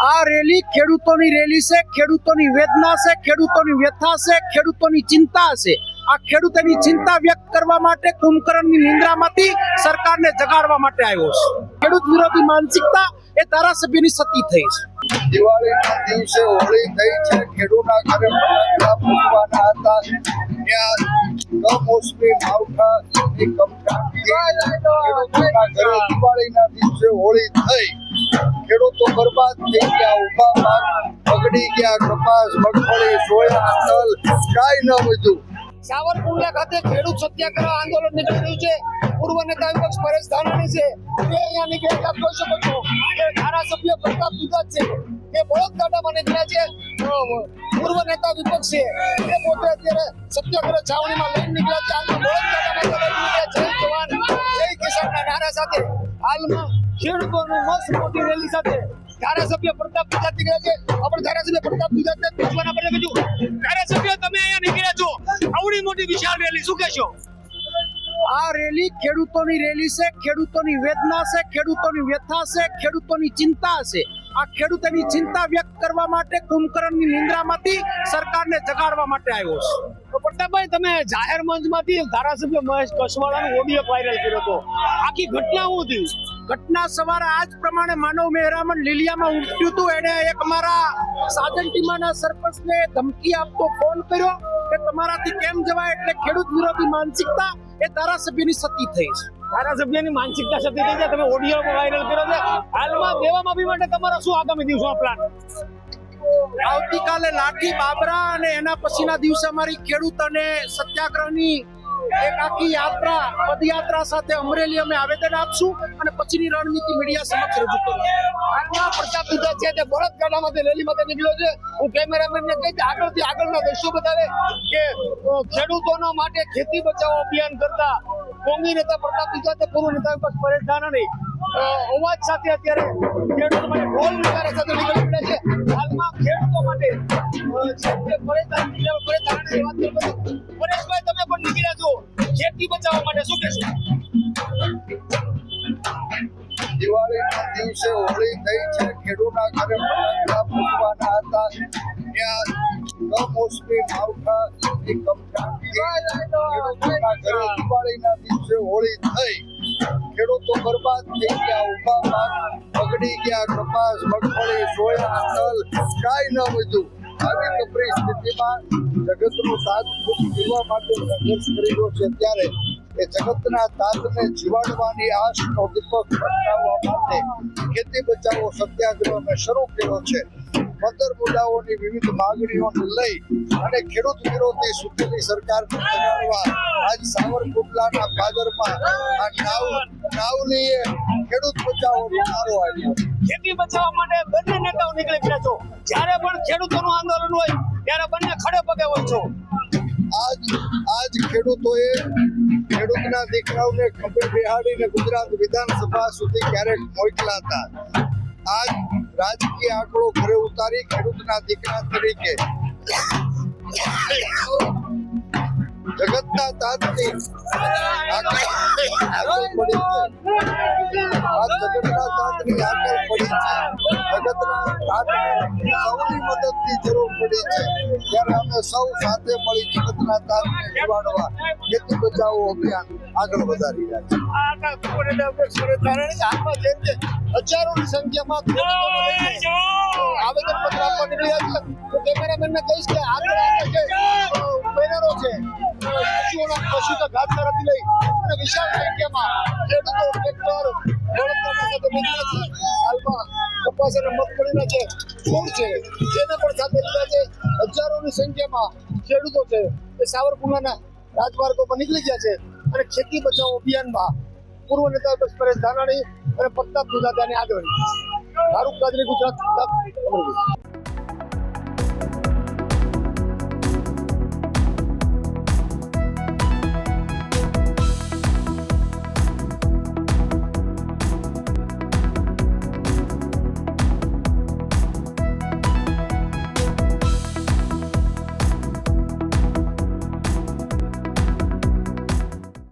આ રેલી ખેડૂતોની રેલી છે, ખેડૂતોની વેદના છે, ખેડૂતોની વ્યથા છે, ખેડૂતોની ચિંતા છે। આ ખેડૂતોની ચિંતા વ્યક્ત કરવા માટે કુંભકર્ણની નિંદ્રામાંથી સરકારને જગાડવા માટે આવ્યો છે। ખેડૂત વિરોધી માનસિકતા એ ધારાસભ્યની સતી થઈ છે। દિવાળીના દિવસે હોળી થઈ છે, ખેડૂતના ઘરે ફટાકડા ફૂટવાના હતા, ત્યાં કમોસમી માવઠાની કમકાટથી ખેડૂતોના ઘરે દિવાળીના દિવસે હોળી થઈ, ખેડૂતો બરબાદ થઈ ગયા, ઊભા પાક બગડી ગયા, કપાસ, મગફળી, સોયા, તલ કાંઈ ન વધ્યું। સાવરકુંડલા ખાતે ખેડૂત સત્યાગ્રહ આંદોલન નીકળી રહ્યું છે। પૂર્વ નેતા વિપક્ષ પરેશ ધાનાણી છે તે અહીંયા નીકળ્યા, આપ જોઈ શકો છો કે ધારાસભ્ય પ્રતાપ દુધાત છે તે બળદગાડામાં નીકળ્યા છે। પૂર્વ નેતા વિપક્ષ છે તે પોતે અત્યારે સત્યાગ્રહ છાવણીમાં લઈને નીકળ્યા છે। હાલમાં બળદગાડામાં જય જવાન જય કિસાનના નારા સાથે હાલમાં ખેડૂતોનું મસ્ત મોટી રેલી સાથે ધારાસભ્ય પ્રતાપ દુધાત નીકળ્યા છે। આપણે ધારાસભ્ય પ્રતાપ દુધાતને પૂછવાના બદલે બીજું, ધારાસભ્ય તમે અહીંયા નીકળ્યા છો, આવડી મોટી વિશાળ રેલી, શું કહેશો? આ રેલી ખેડૂતોની રેલી છે, ખેડૂતોની વેદના છે, ખેડૂતોની વ્યથા છે, ખેડૂતોની ચિંતા છે। આ ખેડૂતોની ચિંતા વ્યક્ત કરવા માટે કુંભકર્ણની નિંદ્રામાંથી સરકારને જગાડવા માટે આવ્યો છે। તો પ્રતાપભાઈ, તમે જાહેર મંચમાંથી ધારાસભ્ય મહેશ કસવાળાનો ઓડિયો વાયરલ કર્યો હતો, આખી ઘટના શું હતી? ઘટના સવારે આજ પ્રમાણે માનવ મહેરામણ લીલિયામાં ઉઠ્યું હતું। એને એક અમારા સાજનટીમાના સરપંચને ધમકી આપતો ફોન કર્યો કે તમારાથી કેમ જવાય, એટલે ખેડૂત વિરોધી માનસિકતા એ ધારાસભ્યની સતી થઈ છે। ધારાસભ્યની માનસિકતા સતી થઈ છે, તમે ઓડિયો વાયરલ કર્યો છે। હાલમાં દેવા માફી માટે તમારા શું આગામી દિવસોનો પ્લાન? આવતીકાલે લાઠી, બાબરા અને એના પછીના દિવસે અમારી ખેડૂત અને સત્યાગ્રહની એક આખી યાત્રા, પદયાત્રા સાથે અમરેલી અમે આવેદન આપશું અને પછીની રણનીતિ મીડિયા સમક્ષ રજૂ કરીશું। હાલમાં પ્રતાપ દુધાત છે તે બળદગાડામાંથી રેલીમાંથી નીકળ્યો છે। હું કેમેરામેનને કહી કે આગળથી આગળના દ્રશ્યો બતાવે કે ખેડૂતોના માટે ખેતી બચાવો અભિયાન કરતા કોંગ્રેસ નેતા પ્રતાપ દુધાત, પૂર્વ નેતા વિપક્ષ પરેશ ધાનાણી અવાજ સાથે અત્યારે ખેડૂતો માટે ઢોલ નગારા સાથે નીકળી પડ્યા છે। હાલમાં ખેડૂતો માટે પરેશભાઈ, તમે પણ નીકળ્યા છો ખેતી બચાવવા માટે, શું કહેશો? દિવાળીના દિવસે હોળી થઈ છે, ખેડૂતના ઘરે ફટાકડા ફૂટવાના હતા, ત્યાં કમોસમી માવઠાની કમકાટથી ખેડૂતોના ઘરે દિવાળીના દિવસે હોળી થઈ, ખેડૂતો બરબાદ થઈ ગયા, ઊભા પાક બગડી ગયા, કપાસ, મગફળી, સોયા, તલ કાંઈ ન વધ્યું। આવી કપરી સ્થિતિમાં જગતનો તાત જીવવા માટે સંઘર્ષ કરી રહ્યો છે, ત્યારે એ જગતના તાતને જીવાડવાની આશનો વિપક્ષ ભટકાવવા માટે ખેતી બચાવો સત્યાગ્રહને શરૂ કર્યો છે। 15 મુદ્દાઓની વિવિધ માંગણીઓને લઈ અને ખેડૂત વિરોધી સૂચેલી સરકારને જગાડવા આજ સાવરકુંડલાના ભાદરમાં આ નાવલીએ ખેડૂત બચાવોનો નારો આવ્યો। ખેતી બચાવવા માટે બંને નેતાઓ નીકળી પડ્યા છો। જ્યારે પણ ખેડૂતોનું આંદોલન હોય ત્યારે બંને ખડે પગે હોય છો। આજ ખેડૂતોએ ખેડૂતના દીકરાઓને ખભે બેહાડીને ગુજરાત વિધાનસભા સુધી ક્યારેક મોકલા હતા। આજ રાજકીય આંકડો ઘરે ઉતારી ખેડૂતના દીકરા તરીકે જગતના તાતની આકલ પડી છે। આ જગતના તાતની આકલ પડી છે, જગતના તાતને સૌની મદદની જરૂર પડી છે, ત્યારે અમે સૌ સાથે મળી જગતના તાતને નિવાડવા ખેતી બચાવો અભિયાન આગળ વધારી રહ્યા છે। હજારોની સંખ્યામાં આવેદન પત્ર આપવા નીકળ્યા છે। તો કેમેરામેનને કહીશ કે આગળ બેનરો છે, પશુ ઘાસચારાથી લઈ અને વિશાળ સંખ્યામાં ખેડૂતો ટ્રેક્ટર બળદગાડા સાથે નીકળ્યા છે। હાલમાં કપાસ અને મગફળીના જે છોડ છે તેને પણ સાથે લીધા છે। હજારોની સંખ્યામાં ખેડૂતો છે એ સાવરકુંડલાના રાજમાર્ગો પર નીકળી ગયા છે અને ખેતી બચાવો અભિયાનમાં પૂર્વ નેતા વિપક્ષ પરેશ ધાનાણી અને પ્રતાપ દુધાત આગળ। ફારૂક કાદરી, ગુજરાત તક, અમરેલી।